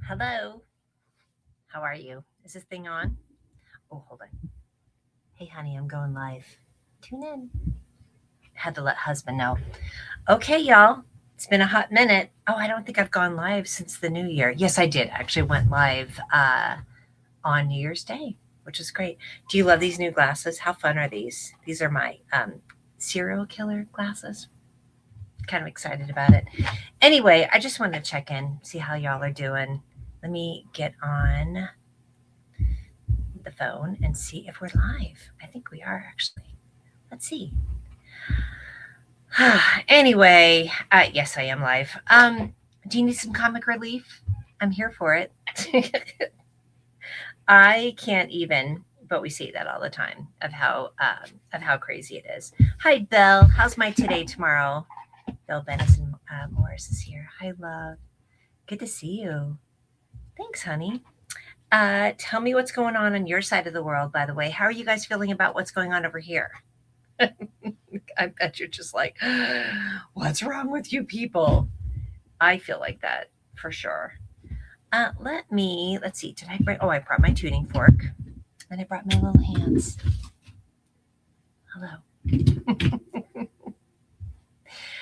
Hello. How are you? Is this thing on? Oh, hold on. Hey, honey, I'm going live. Tune in. Had to let husband know. Okay, y'all. It's been a hot minute. Oh, I don't think I've gone live since the new year. Yes, I did. Actually went live on New Year's Day, which is great. Do you love these new glasses? How fun are these? These are my serial killer glasses. Kind of excited about it. Anyway, I just wanted to check in, see how y'all are doing. Let me get on the phone and see if we're live. I think we are actually. Let's see. Anyway, yes, I am live. Do you need some comic relief? I'm here for it. I can't even, but we see that all the time of how crazy it is. Hi, Belle. How's my today, tomorrow? Bill Benison Morris is here. Hi, love. Good to see you. Thanks, honey. Tell me what's going on your side of the world, by the way. How are you guys feeling about what's going on over here? I bet you're just like, what's wrong with you people? I feel like that for sure. Let's see, did I bring, I brought my tuning fork and I brought my little hands. Hello.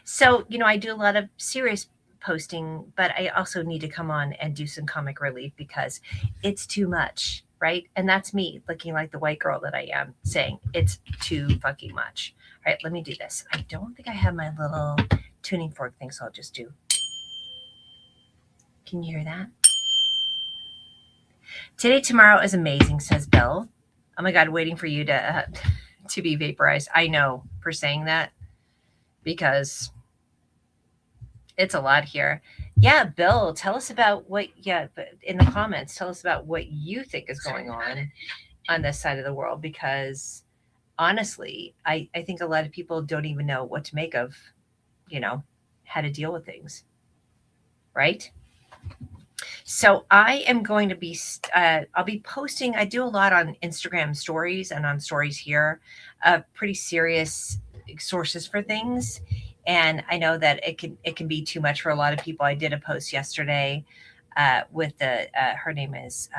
So, I do a lot of serious posting, but I also need to come on and do some comic relief because it's too much, right? And that's me looking like the white girl that I am saying it's too fucking much. All right, let me do this. I don't think I have my little tuning fork thing, so I'll just do. Can you hear that? Today, tomorrow is amazing, says Bill. Oh my God, waiting for you to be vaporized. I know for saying that because it's a lot here. Yeah, Bill, tell us about in the comments, tell us about what you think is going on this side of the world, because honestly, I think a lot of people don't even know what to make of, how to deal with things, right? So I am going to be, I'll be posting, I do a lot on Instagram stories and on stories here, pretty serious sources for things. And I know that it can be too much for a lot of people. I did a post yesterday with her name is,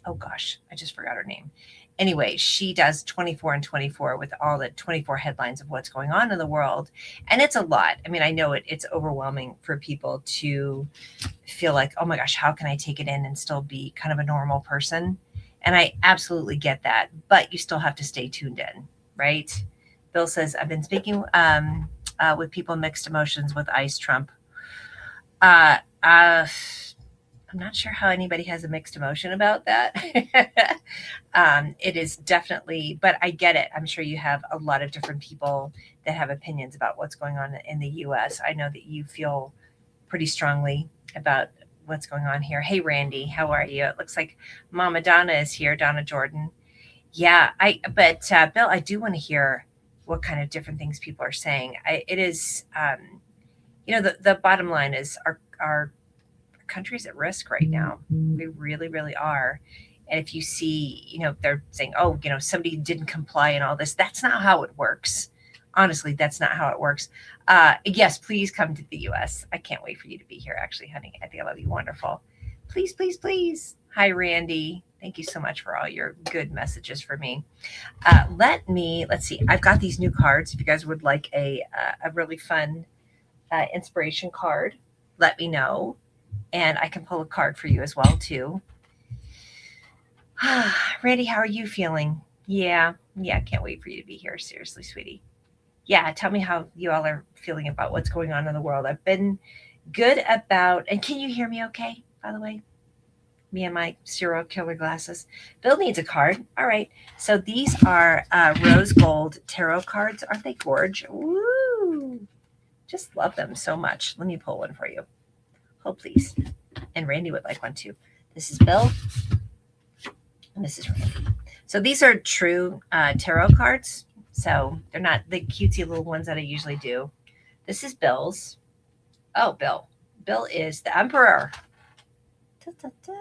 oh gosh, I just forgot her name. Anyway, she does 24 and 24 with all the 24 headlines of what's going on in the world. And it's a lot. I mean, I know it's overwhelming for people to feel like, oh my gosh, how can I take it in and still be kind of a normal person? And I absolutely get that, but you still have to stay tuned in, right? Bill says, I've been speaking with people mixed emotions with ICE Trump. I'm not sure how anybody has a mixed emotion about that. It is definitely, but I get it. I'm sure you have a lot of different people that have opinions about what's going on in the US. I know that you feel pretty strongly about what's going on here. Hey, Randy, how are you? It looks like Mama Donna is here, Donna Jordan. Yeah, but Bill, I do want to hear what kind of different things people are saying. It is, the bottom line is our country's at risk right now. We really, really are. And if you see, they're saying, oh, somebody didn't comply and all this, that's not how it works. Honestly, that's not how it works. Yes, please come to the US. I can't wait for you to be here, actually, honey. I think I love you. Wonderful. Please, please, please. Hi, Randy. Thank you so much for all your good messages for me. Let's see. I've got these new cards. If you guys would like a really fun inspiration card, let me know. And I can pull a card for you as well, too. Randy, how are you feeling? Yeah, can't wait for you to be here. Seriously, sweetie. Yeah, tell me how you all are feeling about what's going on in the world. I've been good about, and can you hear me okay, by the way? Me and my serial killer glasses. Bill needs a card. All right. So these are rose gold tarot cards. Aren't they gorgeous? Woo! Just love them so much. Let me pull one for you. Oh, please. And Randy would like one too. This is Bill. And this is Randy. So these are true tarot cards. So they're not the cutesy little ones that I usually do. This is Bill's. Oh, Bill. Bill is the Emperor. Da, da, da,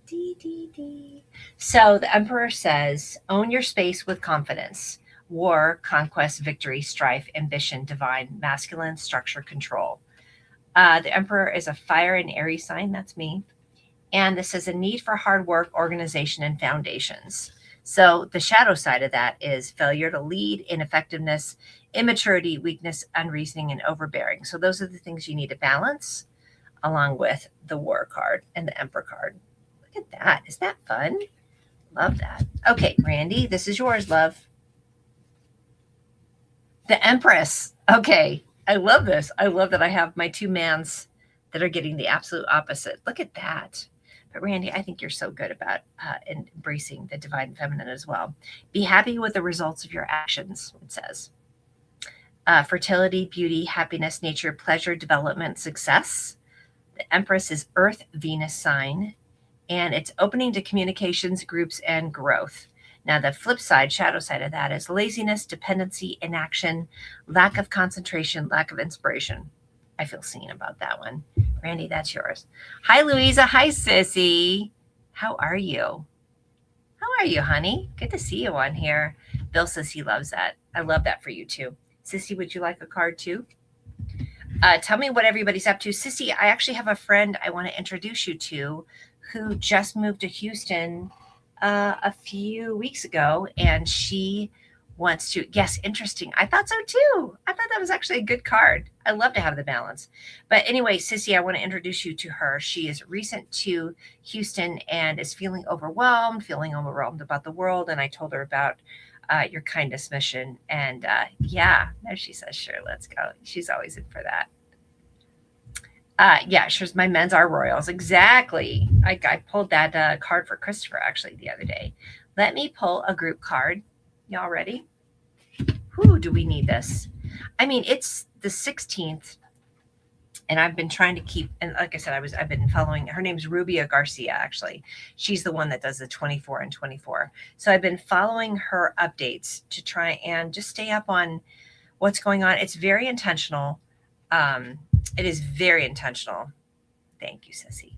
dee, dee, dee. So the Emperor says, own your space with confidence. War, conquest, victory, strife, ambition, divine, masculine, structure, control. The Emperor is a fire and Aries sign. That's me. And this is a need for hard work, organization, and foundations. So the shadow side of that is failure to lead, ineffectiveness, immaturity, weakness, unreasoning, and overbearing. So those are the things you need to balance along with the War card and the Emperor card. Look at that. Is that fun? Love that. Okay, Randy, this is yours, love. The Empress. Okay, I love this. I love that I have my two mans that are getting the absolute opposite. Look at that. But Randy, I think you're so good about embracing the divine feminine as well. Be happy with the results of your actions, it says. Fertility, beauty, happiness, nature, pleasure, development, success. The Empress is Earth, Venus sign, and it's opening to communications, groups, and growth. Now, the flip side, shadow side of that is laziness, dependency, inaction, lack of concentration, lack of inspiration. I feel seen about that one. Randy, that's yours. Hi, Louisa. Hi, Sissy. How are you? How are you, honey? Good to see you on here. Bill says he loves that. I love that for you, too. Sissy, would you like a card, too? Tell me what everybody's up to. Sissy, I actually have a friend I want to introduce you to who just moved to Houston a few weeks ago, and she wants to, yes, interesting. I thought so too. I thought that was actually a good card. I love to have the balance. But anyway, Sissy, I want to introduce you to her. She is recent to Houston and is feeling overwhelmed about the world. And I told her about your kindness mission. And yeah, no, she says, sure, let's go. She's always in for that. Yeah, sure. My men's are royals. Exactly. I pulled that card for Christopher actually the other day. Let me pull a group card. Y'all ready? Who do we need this? I mean, it's the 16th, and I've been trying to keep, and like I said, I've been following, her name's Rubia Garcia, actually. She's the one that does the 24 and 24. So I've been following her updates to try and just stay up on what's going on. It's very intentional. It is very intentional. Thank you, Sissy.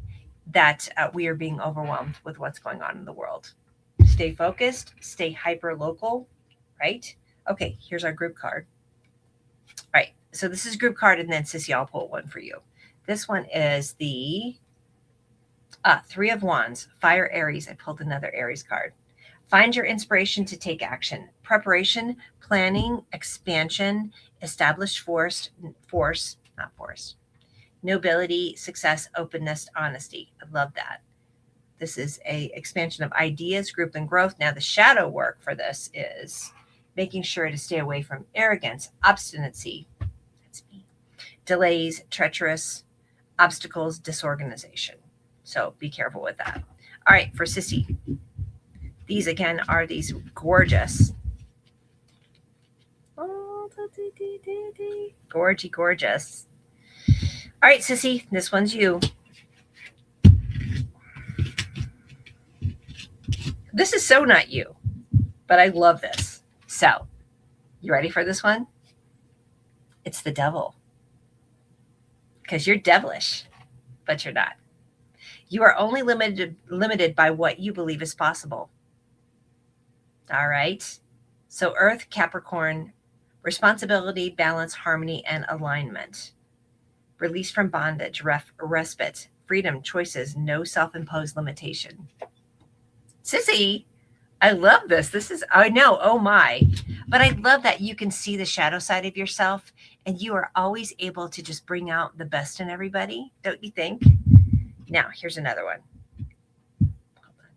That we are being overwhelmed with what's going on in the world. Stay focused, stay hyper local, right? Okay, here's our group card. All right, so this is group card, and then Sissy, I'll pull one for you. This one is the Three of Wands, Fire Aries. I pulled another Aries card. Find your inspiration to take action. Preparation, planning, expansion, established force, not force. Nobility, success, openness, honesty. I love that. This is a expansion of ideas, group, and growth. Now, the shadow work for this is making sure to stay away from arrogance, obstinacy, that's me, delays, treacherous, obstacles, disorganization. So be careful with that. All right, for Sissy, these again are these gorgeous, gorgeous. All right, Sissy, this one's you. This is so not you, but I love this. So, you ready for this one? It's the devil. Because you're devilish, but you're not. You are only limited by what you believe is possible. All right? So, Earth, Capricorn, responsibility, balance, harmony, and alignment. Release from bondage, respite, freedom, choices, no self-imposed limitation. Sissy, I love this. This is, I know, oh my. But I love that you can see the shadow side of yourself and you are always able to just bring out the best in everybody, don't you think? Now, here's another one. Hold on.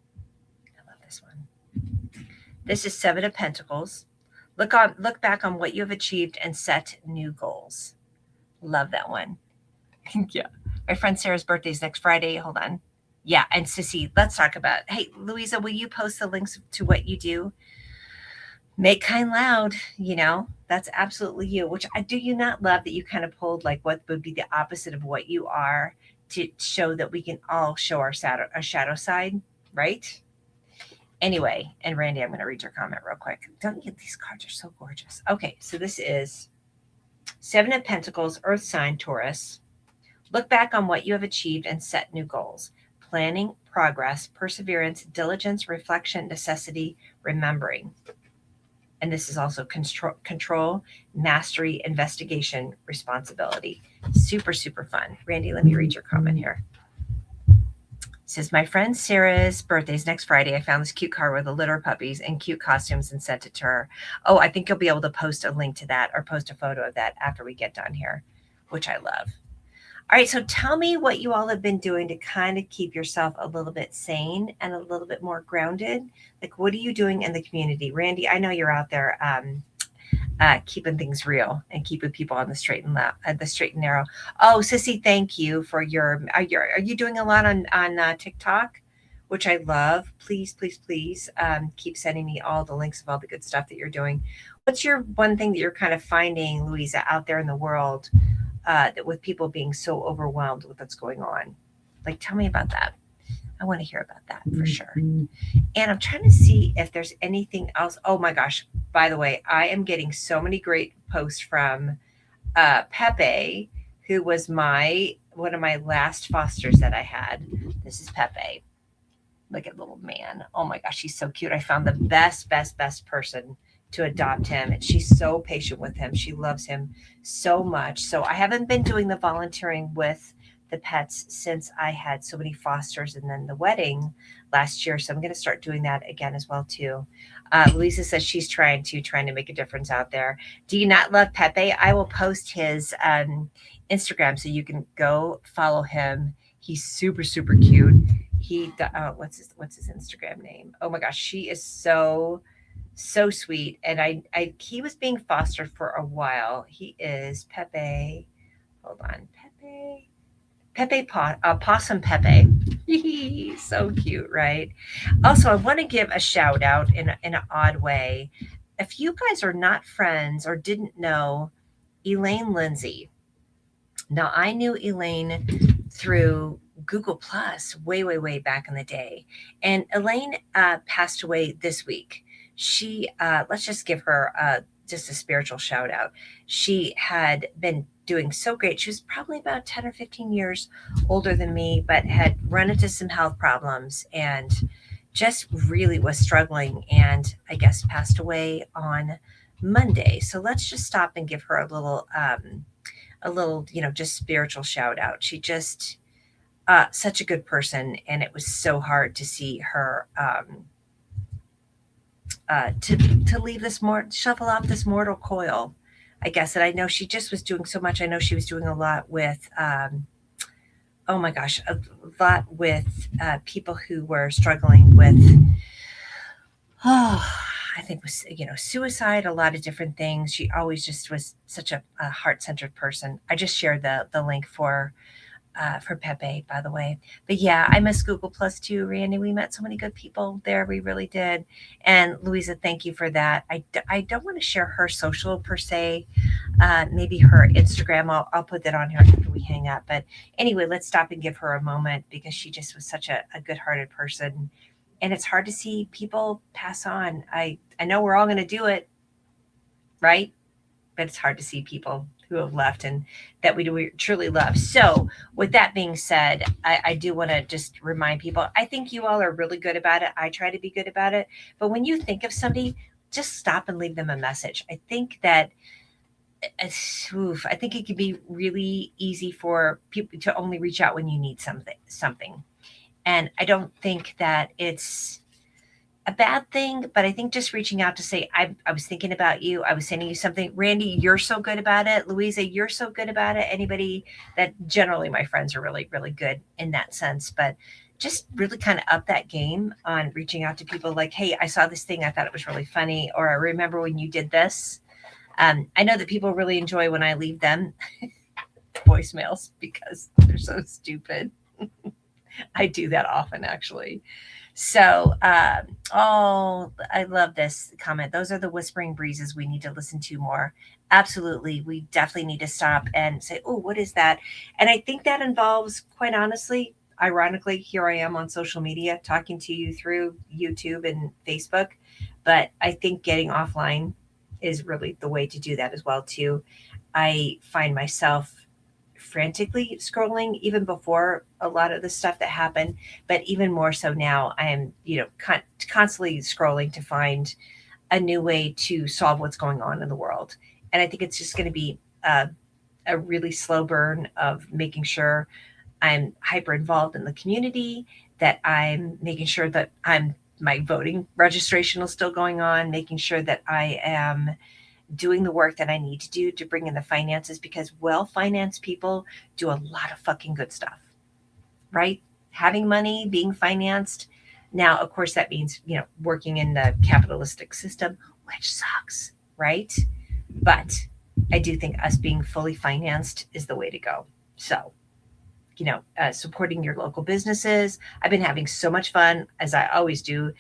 I love this one. This is Seven of Pentacles. Look back on what you have achieved and set new goals. Love that one. Yeah. My friend Sarah's birthday is next Friday. Hold on. Yeah, and Sissy, let's talk about, hey, Louisa, will you post the links to what you do? Make kind loud, that's absolutely you, which I do you not love that you kind of pulled like what would be the opposite of what you are to show that we can all show our shadow side, right? Anyway, and Randy, I'm going to read your comment real quick. Don't you, these cards are so gorgeous. Okay, so this is Seven of Pentacles, Earth sign, Taurus. Look back on what you have achieved and set new goals. Planning, progress, perseverance, diligence, reflection, necessity, remembering. And this is also control, mastery, investigation, responsibility. Super, super fun. Randy, let me read your comment here. Says, my friend Sarah's birthday is next Friday. I found this cute card with a litter of puppies and cute costumes and sent it to her. Oh, I think you'll be able to post a link to that or post a photo of that after we get done here, which I love. All right, so tell me what you all have been doing to kind of keep yourself a little bit sane and a little bit more grounded. Like, what are you doing in the community? Randy, I know you're out there keeping things real and keeping people on the the straight and narrow. Oh, Sissy, thank you for are you doing a lot on TikTok, which I love. Please, please, please keep sending me all the links of all the good stuff that you're doing. What's your one thing that you're kind of finding, Louisa, out there in the world that with people being so overwhelmed with what's going on? Like, tell me about that. I want to hear about that for sure. And I'm trying to see if there's anything else. Oh my gosh. By the way, I am getting so many great posts from Pepe, who was one of my last fosters that I had. This is Pepe. Look at little man. Oh my gosh, he's so cute. I found the best person to adopt him. And she's so patient with him. She loves him so much. So I haven't been doing the volunteering with the pets since I had so many fosters and then the wedding last year. So I'm going to start doing that again as well too. Louisa says she's trying to make a difference out there. Do you not love Pepe? I will post his Instagram so you can go follow him. He's super, super cute. What's his Instagram name? Oh my gosh, she is so sweet. And he was being fostered for a while. He is Pepe. Hold on, Possum Pepe. So cute, right? Also, I want to give a shout out in an odd way. If you guys are not friends or didn't know Elaine Lindsay, now I knew Elaine through Google Plus way back in the day, and Elaine passed away this week. She let's just give her just a spiritual shout out. She had been doing so great. She was probably about 10 or 15 years older than me, but had run into some health problems and just really was struggling, and I guess passed away on Monday. So let's just stop and give her a little, just spiritual shout out. She just such a good person, and it was so hard to see her to leave shuffle off this mortal coil, I guess. And I know she just was doing so much. I know she was doing a lot with oh my gosh, a lot with people who were struggling with I think was suicide, a lot of different things. She always just was such a heart-centered person. I just shared the link for Pepe, by the way. But yeah, I miss Google Plus too, Randy. We met so many good people there. We really did. And Louisa, thank you for that. I don't want to share her social per se. Maybe her Instagram. I'll put that on here after we hang up. But anyway, let's stop and give her a moment because she just was such a good-hearted person. And it's hard to see people pass on. I know we're all going to do it, right? But it's hard to see people who have left and that we truly love. So with that being said, I do want to just remind people, I think you all are really good about it. I try to be good about it. But when you think of somebody, just stop and leave them a message. I think that I think it can be really easy for people to only reach out when you need something. And I don't think that it's a bad thing, but I think just reaching out to say, I was thinking about you. I was sending you something. Randy, you're so good about it. Louisa, you're so good about it. Anybody that generally my friends are really, really good in that sense, but just really kind of up that game on reaching out to people like, hey, I saw this thing. I thought it was really funny. Or I remember when you did this. I know that people really enjoy when I leave them voicemails because they're so stupid. I do that often, actually. So, I love this comment. Those are the whispering breezes we need to listen to more. Absolutely. We definitely need to stop and say, oh, what is that? And I think that involves, quite honestly, ironically, here I am on social media talking to you through YouTube and Facebook. But I think getting offline is really the way to do that as well, too. I find myself frantically scrolling even before a lot of the stuff that happened, but even more so now. I am constantly scrolling to find a new way to solve what's going on in the world. And I think it's just going to be a really slow burn of making sure I'm hyper involved in the community, that I'm making sure that my voting registration is still going on, making sure that I am doing the work that I need to do to bring in the finances, because well-financed people do a lot of fucking good stuff, right? Having money, being financed. Now, of course, that means, working in the capitalistic system, which sucks, right? But I do think us being fully financed is the way to go. So, supporting your local businesses. I've been having so much fun, as I always do,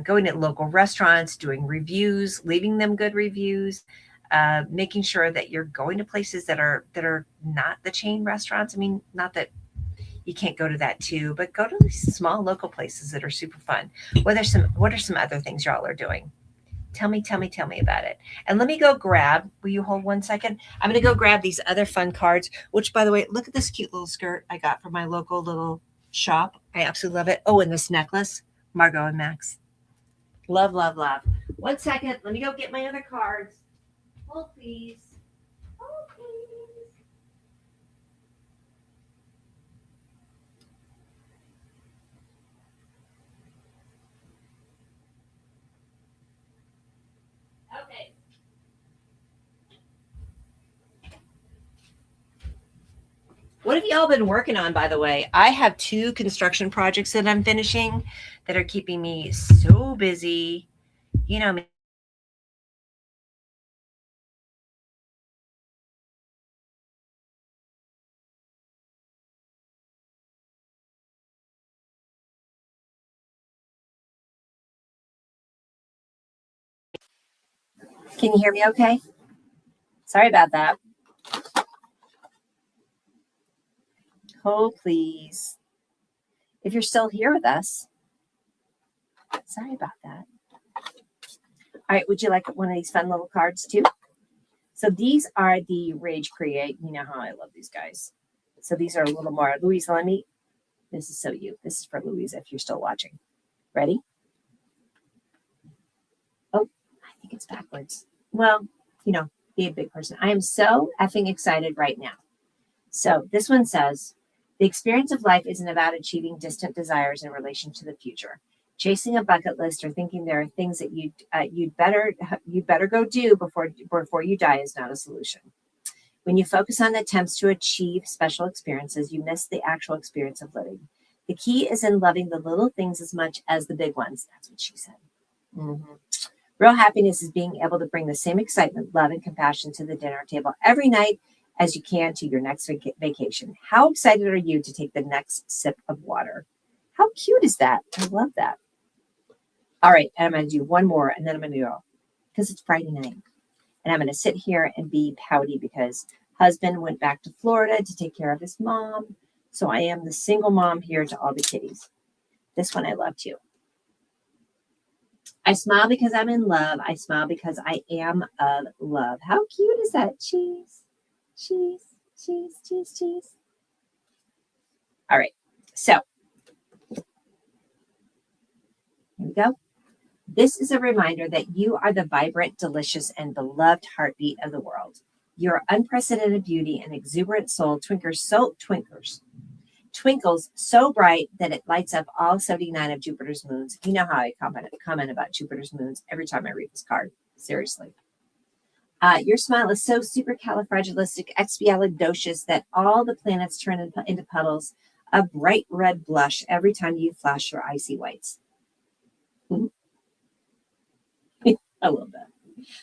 going to local restaurants, doing reviews, leaving them good reviews, making sure that you're going to places that are not the chain restaurants. I mean, not that you can't go to that too, but go to these small local places that are super fun. What are some other things y'all are doing? Tell me about it. And let me go grab, will you hold 1 second? I'm going to go grab these other fun cards, which, by the way, look at this cute little skirt I got from my local little shop. I absolutely love it. Oh, and this necklace, Margot and Max. Love, love, love. 1 second. Let me go get my other cards. Hold, please. Hold, please. Okay. What have y'all been working on, by the way? I have 2 construction projects that I'm finishing that are keeping me so busy. Can you hear me okay? Sorry about that. Oh, please. If you're still here with us, sorry about that. All right, would you like one of these fun little cards too? So these are the Rage Create. You know how I love these guys. So these are a little more. Louise, this is so you. This is for Louise if you're still watching. Ready? Oh, I think it's backwards. Well, be a big person. I am so effing excited right now. So this one says, the experience of life isn't about achieving distant desires in relation to the future. Chasing a bucket list or thinking there are things that you'd better go do before you die is not a solution. When you focus on the attempts to achieve special experiences, you miss the actual experience of living. The key is in loving the little things as much as the big ones. That's what she said. Mm-hmm. Real happiness is being able to bring the same excitement, love, and compassion to the dinner table every night as you can to your next vacation. How excited are you to take the next sip of water? How cute is that? I love that. All right, and I'm going to do one more, and then I'm going to go, because it's Friday night. And I'm going to sit here and be pouty because husband went back to Florida to take care of his mom. So I am the single mom here to all the kitties. This one I love too. I smile because I'm in love. I smile because I am of love. How cute is that? Cheese, cheese, cheese, cheese, cheese. All right. So here we go. This is a reminder that you are the vibrant, delicious, and beloved heartbeat of the world. Your unprecedented beauty and exuberant soul twinkles so bright that it lights up all 79 of Jupiter's moons. You know how I comment about Jupiter's moons every time I read this card. Seriously. Your smile is so supercalifragilisticexpialidocious that all the planets turn into puddles of bright red blush every time you flash your icy whites. I love that.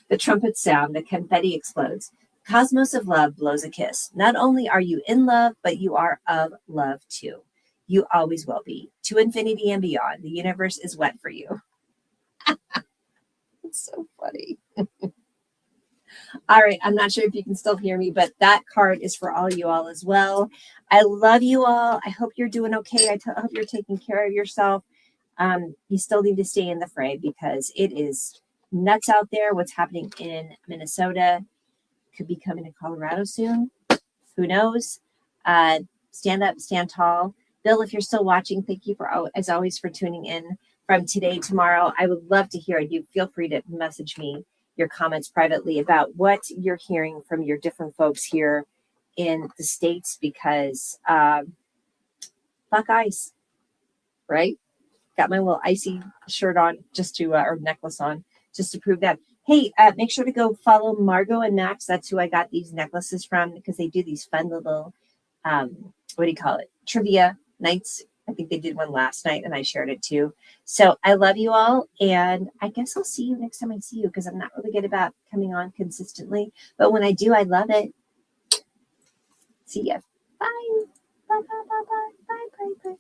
The trumpets sound, the confetti explodes. Cosmos of love blows a kiss. Not only are you in love, but you are of love too. You always will be. To infinity and beyond. The universe is wet for you. It's so funny. All right. I'm not sure if you can still hear me, but that card is for all you all as well. I love you all. I hope you're doing okay. I hope you're taking care of yourself. You still need to stay in the fray because it is nuts out there. What's happening in Minnesota could be coming to Colorado soon. Who knows? Stand up, stand tall. Bill, if you're still watching, thank you as always for tuning in from today, tomorrow. I would love to hear you. Feel free to message me your comments privately about what you're hearing from your different folks here in the States because fuck ice. right? Got my little icy shirt on just to, or necklace on, just to prove that. Hey, make sure to go follow Margot and Max. That's who I got these necklaces from, because they do these fun little, what do you call it? Trivia nights. I think they did one last night and I shared it too. So I love you all. And I guess I'll see you next time I see you, because I'm not really good about coming on consistently. But when I do, I love it. See ya. Bye. Bye, bye, bye, bye, bye, bye, bye.